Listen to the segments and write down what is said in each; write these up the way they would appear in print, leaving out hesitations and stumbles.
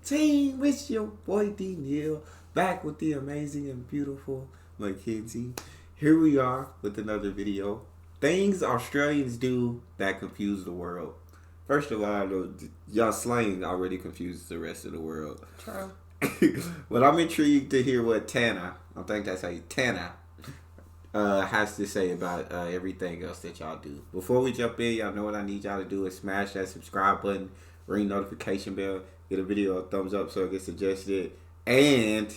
team. It's your boy D Neal, back with the amazing and beautiful Mackenzie. Here we are with another video. Things Australians do that confuse the world. First of all, y'all slang already confuses the rest of the world. True. But I'm intrigued to hear what Tannar, I think that's how you, Tannar, has to say about everything else that y'all do. Before we jump in, y'all know what I need y'all to do is smash that subscribe button, ring notification bell, get a video a thumbs up so it gets suggested. And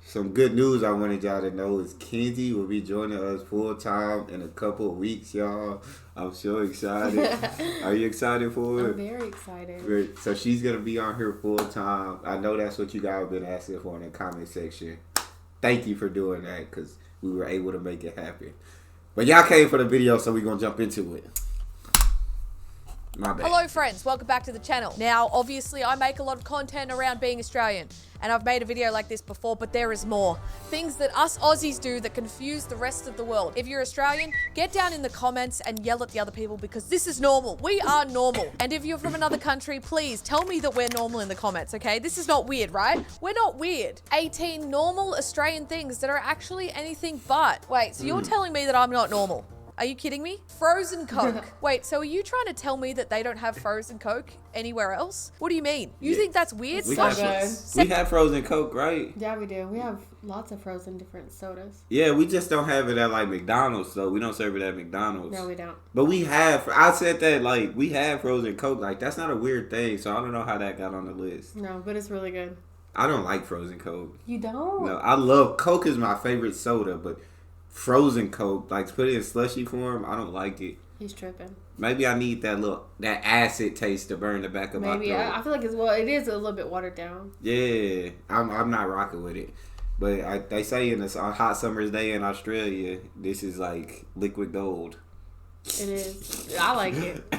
some good news I wanted y'all to know is Kenzie will be joining us full time in a couple of weeks, y'all. I'm so excited. Are you excited for it? I'm very excited. Great. So she's going to be on here full time. I know that's what you guys have been asking for in the comment section. Thank you for doing that because we were able to make it happen. But y'all came for the video, so we're going to jump into it. My bad. Hello friends, welcome back to the channel. Now, obviously I make a lot of content around being Australian, and I've made a video like this before, but there is more. Things that us Aussies do that confuse the rest of the world. If you're Australian, get down in the comments and yell at the other people because this is normal. We are normal. And if you're from another country, please tell me that we're normal in the comments, okay? This is not weird, right? We're not weird. 18 normal Australian things that are actually anything but. Wait, so you're telling me that I'm not normal? Are you kidding me? Frozen Coke. Wait, so are you trying to tell me that they don't have frozen Coke anywhere else? What do you mean? You think that's weird? We have frozen Coke, right? Yeah, we do. We have lots of frozen different sodas. Yeah, we just don't have it at like McDonald's, though. We don't serve it at McDonald's. No, we don't. But we have, I said that like, we have frozen Coke. Like, that's not a weird thing, so I don't know how that got on the list. No, but it's really good. I don't like frozen Coke. You don't? No, I love, Coke is my favorite soda, but frozen Coke, like put it in slushy form, I don't like it. He's tripping. Maybe I need that acid taste to burn the back of my throat. Maybe I feel like it is a little bit watered down. Yeah, I'm not rocking with it. But they say in a hot summer's day in Australia, this is like liquid gold. It is. I like it.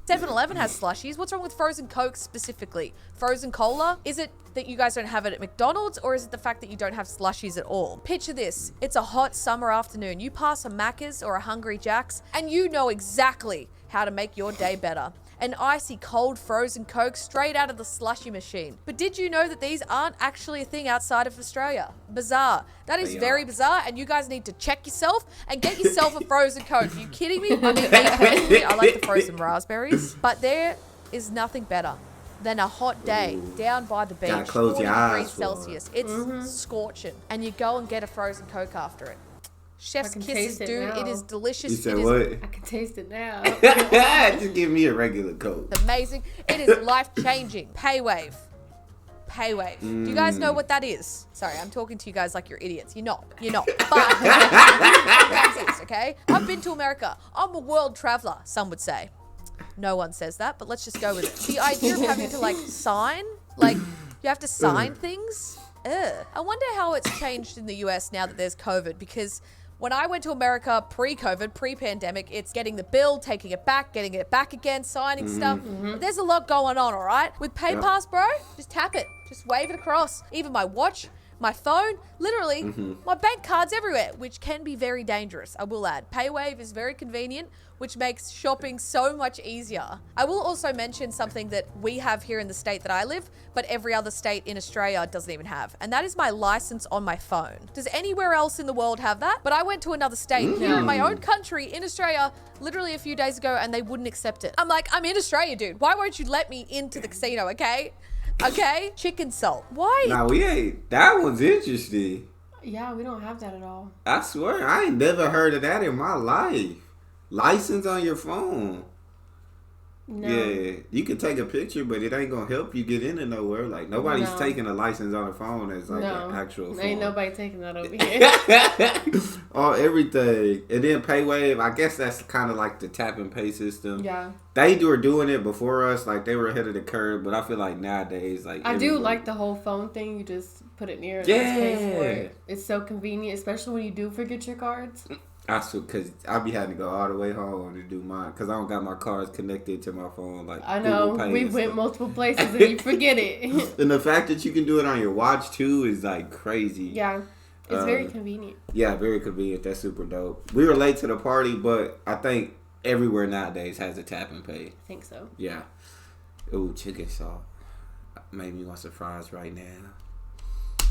7-Eleven has slushies. What's wrong with frozen Coke specifically? Frozen cola? Is it that you guys don't have it at McDonald's, or is it the fact that you don't have slushies at all? Picture this. It's a hot summer afternoon. You pass a Macca's or a Hungry Jack's, and you know exactly how to make your day better. An icy cold frozen Coke straight out of the slushy machine. But did you know that these aren't actually a thing outside of Australia? Bizarre. That is very bizarre, and you guys need to check yourself and get yourself a frozen Coke. Are you kidding me? I mean, me personally, I like the frozen raspberries, but there is nothing better than a hot day down by the beach, 40 degrees Celsius. It's scorching, and you go and get a frozen Coke after it. Chef's kisses, dude. It is delicious. You said what? I can taste it now. Just give me a regular Coke. It's amazing. It is life-changing. Paywave. Paywave. Do you guys know what that is? Sorry, I'm talking to you guys like you're idiots. You're not. You're not. But that is, okay? I've been to America. I'm a world traveler, some would say. No one says that, but let's just go with it. The idea of having to, like, sign, like, you have to sign things. Ugh. I wonder how it's changed in the US now that there's COVID, because when I went to America pre-COVID, pre-pandemic, it's getting the bill, taking it back, getting it back again, signing stuff. There's a lot going on, all right? With PayPass, bro, just tap it. Just wave it across. Even my watch, my phone, literally, my bank cards everywhere, which can be very dangerous, I will add. Paywave is very convenient, which makes shopping so much easier. I will also mention something that we have here in the state that I live, but every other state in Australia doesn't even have, and that is my license on my phone. Does anywhere else in the world have that? But I went to another state here in my own country in Australia literally a few days ago, and they wouldn't accept it. I'm like, I'm in Australia, dude. Why won't you let me into the casino, okay? Okay? Chicken salt. Why? Nah, we ain't. That one's interesting. Yeah, we don't have that at all. I swear, I ain't never heard of that in my life. License on your phone. No. Yeah, you can take a picture, but it ain't gonna help you get into nowhere. Like, nobody's taking a license on a phone as like an actual phone. Ain't nobody taking that over here. Oh, everything. And then Paywave, I guess that's kind of like the tap and pay system. Yeah. They were doing it before us, like they were ahead of the curve, but I feel like nowadays, like I do like the whole phone thing. You just put it near the space for it. It's so convenient, especially when you do forget your cards. I swear, because I be having to go all the way home to do mine, because I don't got my cards connected to my phone. Like I know, we went multiple places and you forget it. And the fact that you can do it on your watch too is like crazy. Yeah, it's very convenient. Yeah, very convenient. That's super dope. We were late to the party, but I think everywhere nowadays has a tap and pay. I think so. Yeah. Ooh, chicken salt. made me want some fries right now.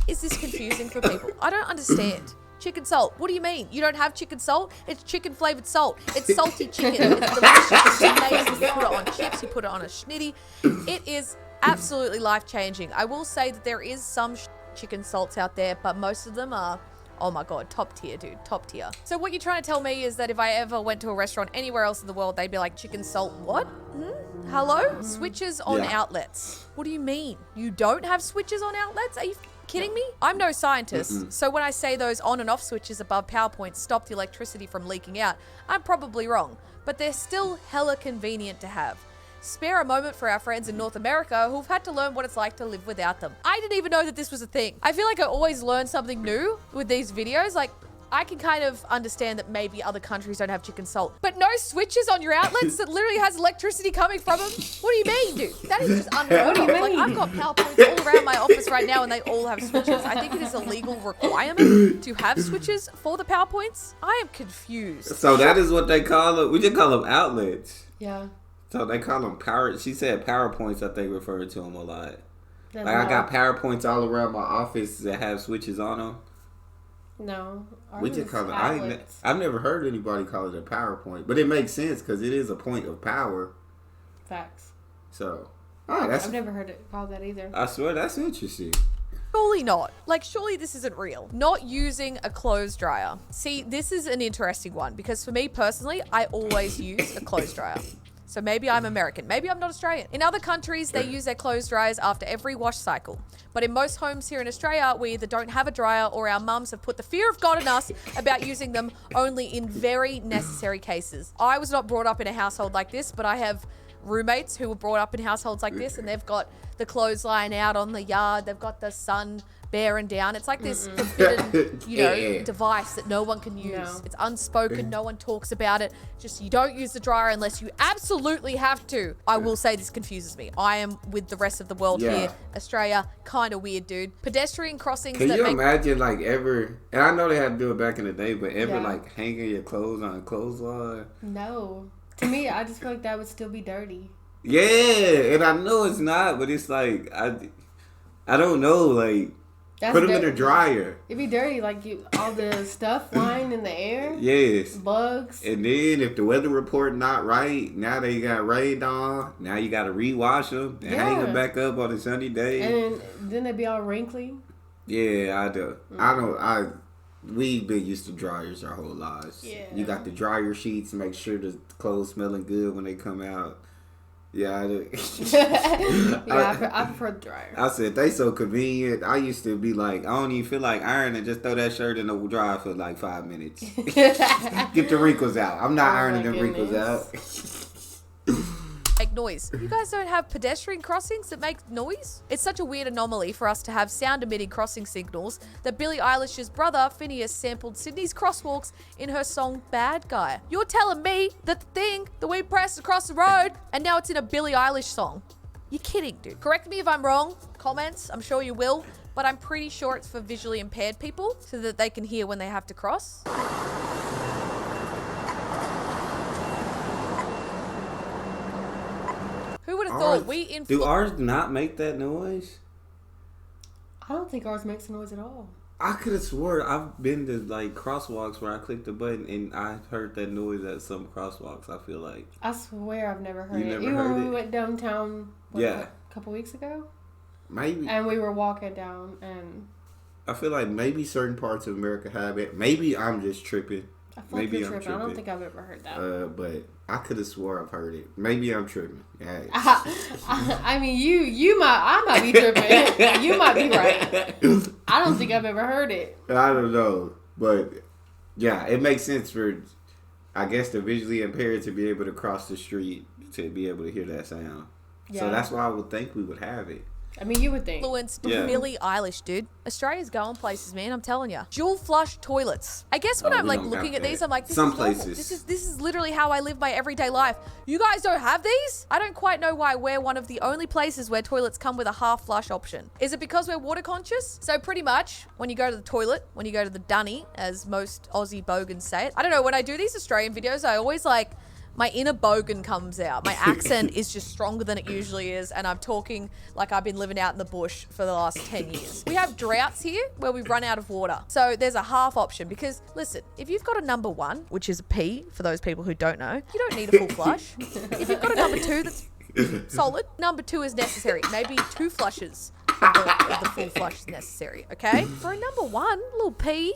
Is this confusing for people? I don't understand. Chicken salt. What do you mean? You don't have chicken salt? It's chicken flavored salt. It's salty chicken. It's delicious. It's amazing. You put it on chips. You put it on a schnitty. It is absolutely life-changing. I will say that there is some chicken salts out there, but most of them are, oh my God, top tier, dude. Top tier. So what you're trying to tell me is that if I ever went to a restaurant anywhere else in the world, they'd be like, chicken salt, what? Hello? Switches on outlets. What do you mean? You don't have switches on outlets? Are you kidding me? I'm no scientist, so when I say those on and off switches above power points stop the electricity from leaking out, I'm probably wrong, but they're still hella convenient to have. Spare a moment for our friends in North America who've had to learn what it's like to live without them. I didn't even know that this was a thing. I feel like I always learn something new with these videos. Like, I can kind of understand that maybe other countries don't have chicken salt, but no switches on your outlets that literally has electricity coming from them? What do you mean, dude? That is just unheard of. Like, I've got power points all around my office right now and they all have switches. I think it is a legal requirement to have switches for the power points. I am confused. So that is what they call them. We just call them outlets. Yeah. So they call them power. She said PowerPoints, I think, referred to them a lot. That's Like, I got PowerPoints all around my office that have switches on them. No. We just call it. outlets. I've never heard anybody call it a PowerPoint, but it makes sense because it is a point of power. Facts. So, I've never heard it called that either. I swear that's interesting. Surely not. Like, surely this isn't real. Not using a clothes dryer. See, this is an interesting one because for me personally, I always use a clothes dryer. So maybe I'm American. Maybe I'm not Australian. In other countries, they use their clothes dryers after every wash cycle. But in most homes here in Australia, we either don't have a dryer or our mums have put the fear of God in us about using them only in very necessary cases. I was not brought up in a household like this, but I have roommates who were brought up in households like this, and they've got the clothesline out on the yard. They've got the sun bearing down. It's like this forbidden, device that no one can use. No. It's unspoken. No one talks about it. Just you don't use the dryer unless you absolutely have to. I will say this confuses me. I am with the rest of the world here. Australia, kind of weird, dude. Pedestrian crossings. Can you imagine, like, ever? And I know they had to do it back in the day, but ever like hanging your clothes on a clothesline? No. To me, I just feel like that would still be dirty. Yeah, and I know it's not, but it's like I don't know, like. Put them in a dryer. It'd be dirty, like all the stuff flying in the air. Yes. Bugs. And then if the weather report not right, now they got rained on. Now you got to rewash them and hang them back up on a sunny day. And then they'd be all wrinkly. Yeah, I do. We've been used to dryers our whole lives. Yeah. You got the dryer sheets. Make sure the clothes smelling good when they come out. Yeah, I do. I prefer the dryer. I said, they so convenient. I used to be like, I don't even feel like ironing. Just throw that shirt in the dryer for like 5 minutes. Get the wrinkles out. I'm not ironing them wrinkles out. Make noise. You guys don't have pedestrian crossings that make noise? It's such a weird anomaly for us to have sound-emitting crossing signals that Billie Eilish's brother, Phineas, sampled Sydney's crosswalks in her song Bad Guy. You're telling me that the thing that we pressed across the road, and now it's in a Billie Eilish song? You're kidding, dude. Correct me if I'm wrong. Comments, I'm sure you will. But I'm pretty sure it's for visually impaired people so that they can hear when they have to cross. Who would have thought do ours not make that noise? I don't think ours makes a noise at all. I could have swore I've been to like crosswalks where I clicked the button and I heard that noise at some crosswalks. I feel like I swear I've never heard it. Never Even heard when we it? went downtown, a couple weeks ago. Maybe. And we were walking down, and I feel like maybe certain parts of America have it. Maybe I'm just tripping. I feel like you're tripping. I don't think I've ever heard that. But I could have swore I've heard it. Maybe I'm tripping. Yeah. I mean, I might be tripping. You might be right. I don't think I've ever heard it. I don't know, but yeah, it makes sense for, I guess, the visually impaired to be able to cross the street to be able to hear that sound. Yeah. So that's why I would think we would have it. I mean, you would think. Influenced Billie Eilish, dude. Australia's going places, man. I'm telling you. Dual flush toilets. I guess when I'm like looking at these, I'm like, this is normal. This is literally how I live my everyday life. You guys don't have these? I don't quite know why we're one of the only places where toilets come with a half flush option. Is it because we're water conscious? So pretty much when you go to the toilet, when you go to the dunny, as most Aussie bogans say it. I don't know. When I do these Australian videos, I always like my inner bogan comes out. My accent is just stronger than it usually is, and I'm talking like I've been living out in the bush for the last 10 years. We have droughts here where we run out of water. So there's a half option because, listen, if you've got a number 1, which is a pee for those people who don't know, you don't need a full flush. If you've got a number 2 that's solid, number 2 is necessary. Maybe 2 flushes of the full flush is necessary, okay? For a number 1, little pee,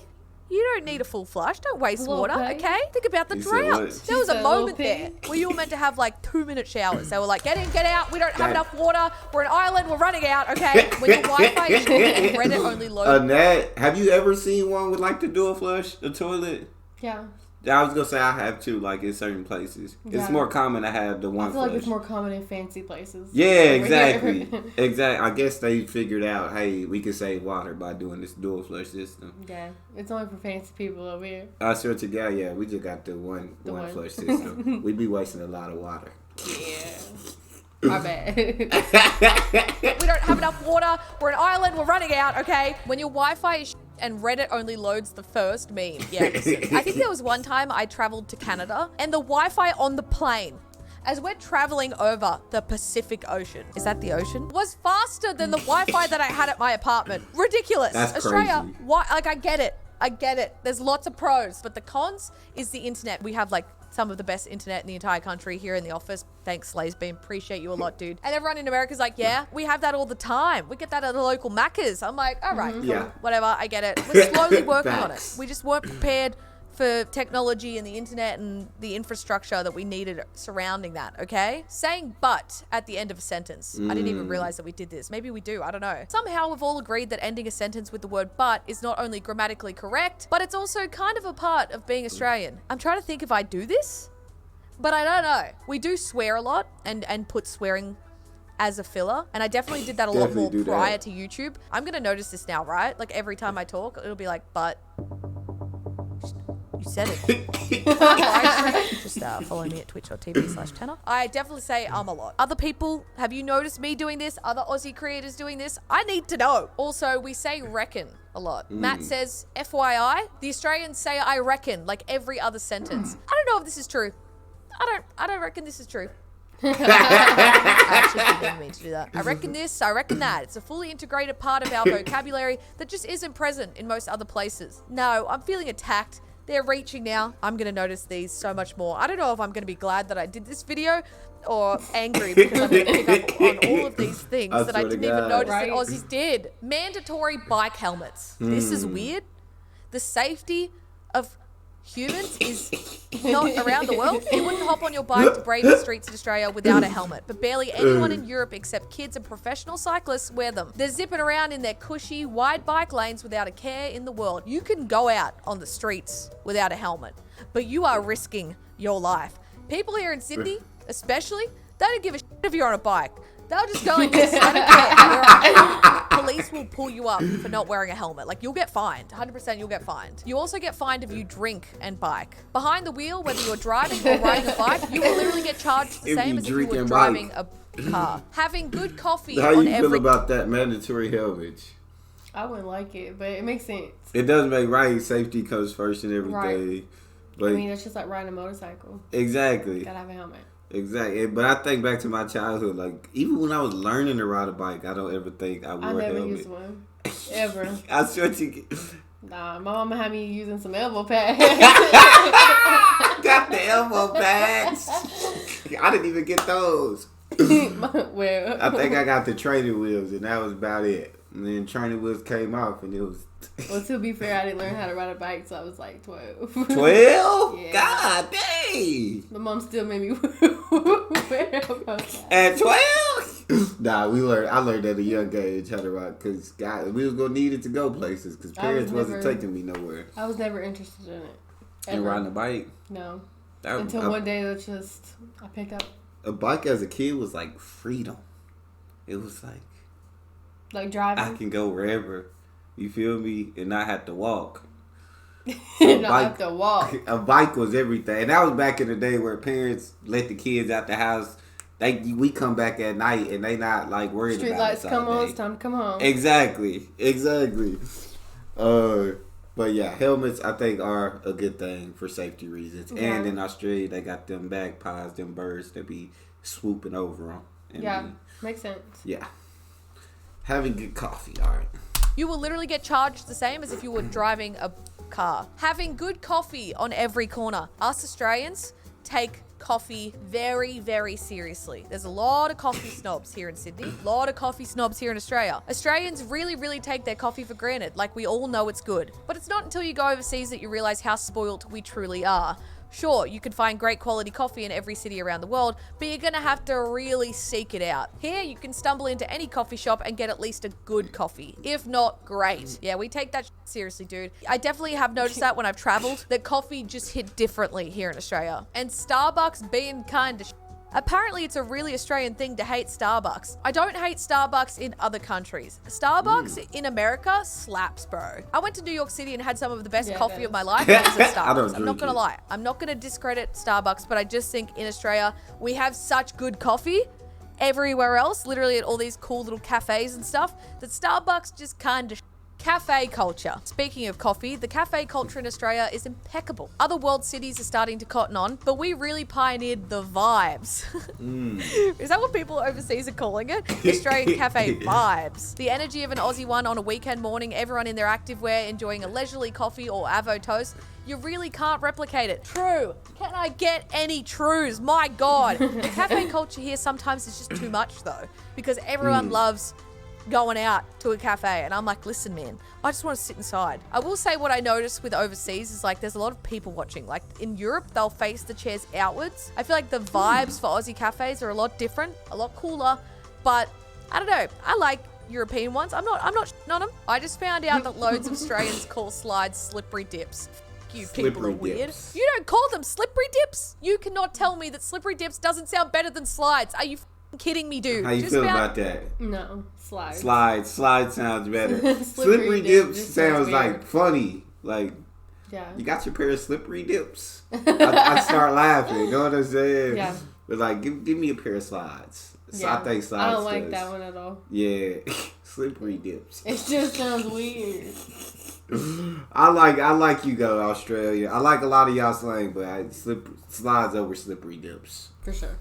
you don't need a full flush. Don't waste water, okay? Think about the drought. There was a moment there where you were meant to have like 2-minute showers. They were like, get in, get out. We don't have enough water. We're an island. We're running out, okay? When your Wi-Fi is short and Reddit only loads. Nat, have you ever seen one with like the dual flush, a toilet? Yeah. I was gonna say I have too, like in certain places. Yeah. It's more common to have the one I feel flush. like it's more common in fancy places. Yeah, exactly. Exactly. I guess they figured out, hey, we can save water by doing this dual flush system. Yeah, it's only for fancy people over here. I swear to God, yeah, we just got the one flush system. We be wasting a lot of water. Yeah. Our bad. We don't have enough water. We're an island. We're running out, okay? When your Wi-Fi is and Reddit only loads the first meme. Yeah, listen. I think there was one time I traveled to Canada and the Wi-Fi on the plane, as we're traveling over the Pacific Ocean, is that the ocean? Was faster than the Wi-Fi that I had at my apartment. Ridiculous. That's Australia, crazy. why? Like, I get it. There's lots of pros, but the cons is the internet. We have like some of the best internet in the entire country here in the office. Thanks, Slazebeam. Appreciate you a lot, dude. And everyone in America's like, yeah, we have that all the time. We get that at the local Macca's. I'm like, all right, cool, whatever, I get it. We're slowly working on it. We just weren't prepared for technology and the internet and the infrastructure that we needed surrounding that, okay? Saying but at the end of a sentence. I didn't even realize that we did this. Maybe we do, I don't know. Somehow we've all agreed that ending a sentence with the word but is not only grammatically correct, but it's also kind of a part of being Australian. I'm trying to think if I do this, but I don't know. We do swear a lot and put swearing as a filler, and I definitely did that a lot more prior to YouTube. I'm gonna notice this now, right? Like every time I talk, it'll be like, but... You said it. Just follow me at twitch.tv/Tannar. I definitely say a lot. Other people, have you noticed me doing this? Other Aussie creators doing this? I need to know. Also, we say reckon a lot. Matt says, FYI, the Australians say I reckon like every other sentence. I don't know if this is true. I don't reckon this is true. I actually didn't mean to do that. I reckon this, I reckon that. It's a fully integrated part of our vocabulary that just isn't present in most other places. No, I'm feeling attacked. They're reaching now. I'm going to notice these so much more. I don't know if I'm going to be glad that I did this video or angry because I'm going to pick up on all of these things that I didn't even notice that Aussies did. Mandatory bike helmets. This is weird. The safety of humans is not around the world. You wouldn't hop on your bike to brave the streets of Australia without a helmet, but barely anyone in Europe except kids and professional cyclists wear them. They're zipping around in their cushy, wide bike lanes without a care in the world. You can go out on the streets without a helmet, but you are risking your life. People here in Sydney, especially, they don't give a shit if you're on a bike. They'll just go like this. I don't care. Police will pull you up for not wearing a helmet. Like, you'll get fined. 100% you'll get fined. You also get fined if you drink and bike. Behind the wheel, whether you're driving or riding a bike, you will literally get charged the same as if you were driving a car. Having good coffee How you feel about that mandatory helmet? I wouldn't like it, but it makes sense. It does make right. Safety comes first and everything. Right. But I mean, it's just like riding a motorcycle. Exactly. Gotta have a helmet. Exactly, but I think back to my childhood. Like, even when I was learning to ride a bike, I don't ever think I wore a helmet. I never used one, ever. I swear to you. Nah, my mama had me using some elbow pads. Got the elbow pads. I didn't even get those. Well, I think I got the training wheels, and that was about it. And then training wheels came off, and it was. Well, to be fair, I didn't learn how to ride a bike, so I was like 12. 12? Yeah. God dang! My mom still made me wear elbow pads. At 12? Nah, I learned at a young age how to ride, because God, we was gonna need it to go places, because parents wasn't taking me nowhere. I was never interested in it. And riding a bike? No. Until one day, I picked up. A bike as a kid was like freedom. It was like driving. I can go wherever. You feel me? And not have to walk. Have to walk. A bike was everything. And that was back in the day where parents let the kids out the house. We come back at night and they not like worried Street about lights us come all on, day. it's time to come home. Exactly. But yeah, helmets I think are a good thing for safety reasons. Yeah. And in Australia, they got them magpies, them birds that be swooping over them. Yeah, makes sense. Yeah. Having good coffee, all right. You will literally get charged the same as if you were driving a car. Having good coffee on every corner. Us Australians take coffee very, very seriously. There's a lot of coffee snobs here in Sydney. A lot of coffee snobs here in Australia. Australians really, really take their coffee for granted. Like, we all know it's good. But it's not until you go overseas that you realize how spoilt we truly are. Sure, you can find great quality coffee in every city around the world, but you're gonna have to really seek it out. Here, you can stumble into any coffee shop and get at least a good coffee, if not great. Yeah, we take that seriously, dude. I definitely have noticed that when I've traveled, that coffee just hit differently here in Australia. And Starbucks being kind of apparently, it's a really Australian thing to hate Starbucks. I don't hate Starbucks in other countries. Starbucks in America slaps, bro. I went to New York City and had some of the best coffee of my life. It was at Starbucks. I'm not gonna lie. I'm not gonna discredit Starbucks, but I just think in Australia, we have such good coffee everywhere else, literally at all these cool little cafes and stuff, that Starbucks just kind of cafe culture. Speaking of coffee, the cafe culture in Australia is impeccable. Other world cities are starting to cotton on, but we really pioneered the vibes. Is that what people overseas are calling it? Australian cafe vibes. The energy of an Aussie one on a weekend morning, everyone in their activewear enjoying a leisurely coffee or avo toast. You really can't replicate it. True. Can I get any trues? My God. The cafe culture here sometimes is just too much though, because everyone loves going out to a cafe, and I'm like, listen, man, I just want to sit inside. I will say what I noticed with overseas is like there's a lot of people watching. Like in Europe, they'll face the chairs outwards. I feel like the vibes for Aussie cafes are a lot different, a lot cooler, but I don't know. I like European ones. I'm not shitting on them. I just found out that loads of Australians call slides slippery dips. You people are weird. You don't call them slippery dips. You cannot tell me that slippery dips doesn't sound better than slides. Are you kidding me, dude? How you feel about that? No, slides. Slide sounds better. Slippery dips sounds like funny. Like, yeah, you got your pair of slippery dips. I start laughing. You know what I'm saying? Yeah. But like, give me a pair of slides. So Yeah. I think slides. I don't like that one at all. Yeah, slippery dips. It just sounds weird. I like you go Australia. I like a lot of y'all slang, but slides over slippery dips. For sure.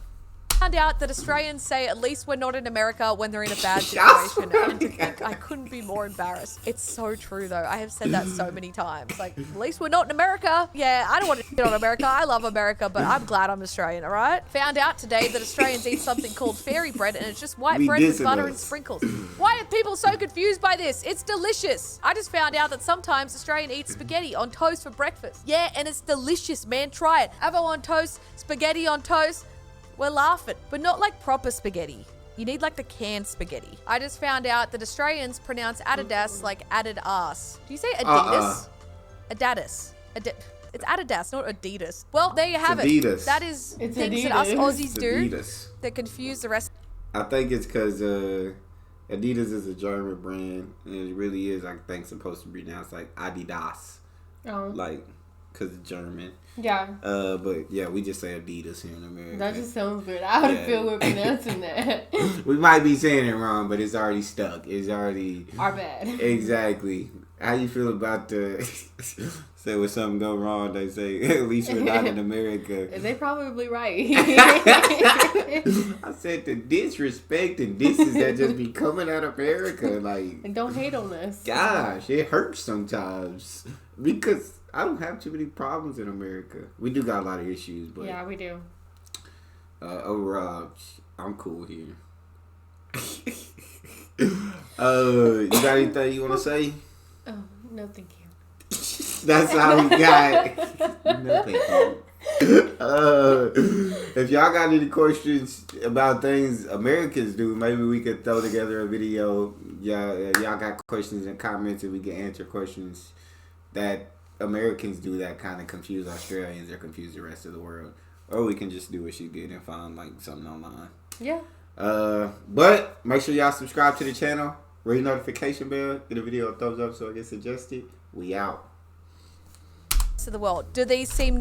Found out that Australians say at least we're not in America when they're in a bad situation. And to think I couldn't be more embarrassed. It's so true though. I have said that so many times. Like, at least we're not in America. Yeah, I don't want to shit on America. I love America, but I'm glad I'm Australian, alright? Found out today that Australians eat something called fairy bread, and it's just white bread with butter and sprinkles. Why are people so confused by this? It's delicious. I just found out that sometimes Australians eat spaghetti on toast for breakfast. Yeah, and it's delicious, man. Try it. Avo on toast, spaghetti on toast. We're laughing, but not like proper spaghetti. You need like the canned spaghetti. I just found out that Australians pronounce Adidas like added ass. Do you say Adidas? Adidas. It's Adidas, not Adidas. Well, there you have it. That is It's things Adidas. that us Aussies do Adidas. that confuse the rest. I think it's because Adidas is a German brand, and it really is, I think, supposed to be pronounced like Adidas. Oh. Like, because it's German. Yeah. But yeah, we just say Adidas here in America. That just sounds good. I would feel we're pronouncing that. We might be saying it wrong, but it's already stuck. It's already Our bad. Exactly. How you feel about the say when something go wrong, they say at least we're not in America. They probably right. I said the disrespect and disses that just be coming out of America, like, And don't hate on us. gosh, it hurts sometimes because I don't have too many problems in America. We do got a lot of issues, but Yeah, we do. overall, I'm cool here. You got anything you want to say? Oh, no thank you. That's all we got. No, thank you. If y'all got any questions about things Americans do, maybe we could throw together a video. Y'all got questions and comments, and we can answer questions that Americans do that kind of confuse Australians or confuse the rest of the world. Or we can just do what she did and find like something online. Yeah. But make sure y'all subscribe to the channel, ring the notification bell, get a video a thumbs up so it gets suggested. We out. To the world. Do these seem